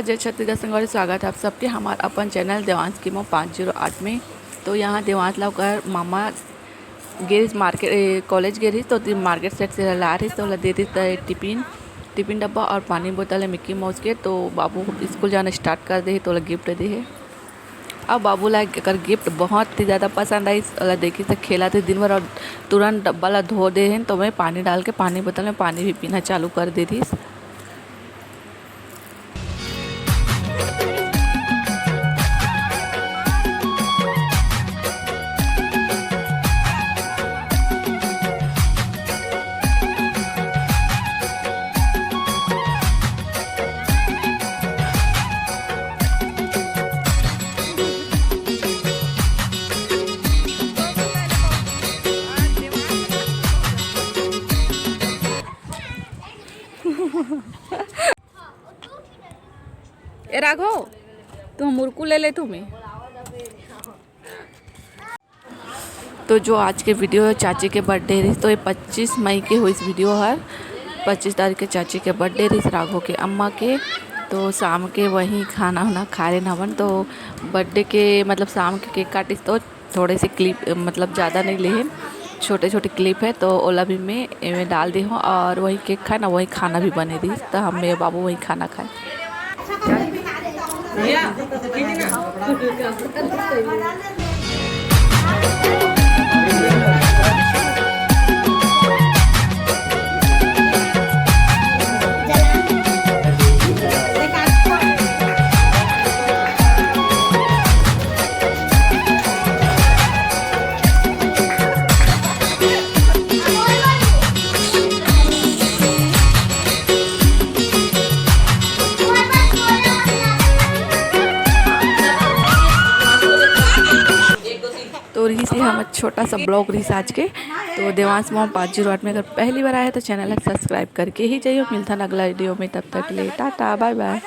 जय छत्तीसगढ़ संगवारी, स्वागत है आप सबके हमारे अपन चैनल देवांश की मो 508 में। तो यहाँ देवांश लाकर मामा गेरिस मार्केट कॉलेज गेरिस तो मार्केट सेट से ला रही तो दे दी टिफिन डब्बा और पानी बोतल है मिक्की माउस के। तो बाबू स्कूल जाना स्टार्ट कर दे तो गिफ्ट दे है। अब बाबू ला अगर गिफ्ट बहुत ही ज़्यादा पसंद आई देखी से खेला थे दिन भर और तुरंत डब्बा ला धो दे हैं। तो मैं पानी डाल के पानी बोतल में पानी भी पीना चालू कर दे थी। ए राघव तुम मुर्कू ले तुम्हें। तो जो आज के वीडियो है चाची के बर्थडे रही तो ये 25 मई के हुई इस वीडियो हर 25 तारीख के चाची के बर्थडे रही राघव के अम्मा के। तो शाम के वहीं खाना वाना खा रहे नवन। तो बर्थडे के मतलब शाम के केक काटी तो थोड़े से क्लिप मतलब ज़्यादा नहीं लिए छोटे छोटे क्लिप है तो ओला भी मैं डाल दी हूँ और वही केक खाए ना वही खाना भी बने दी। तो हम मेरे बाबू वही खाना खाए। तो रही से हम छोटा सा ब्लॉग रही आज के। तो देवांश मॉम 508 में अगर पहली बार आया तो चैनल सब्सक्राइब करके ही जाइए। मिलता है अगला वीडियो में, तब तक ले टाटा बाय बाय।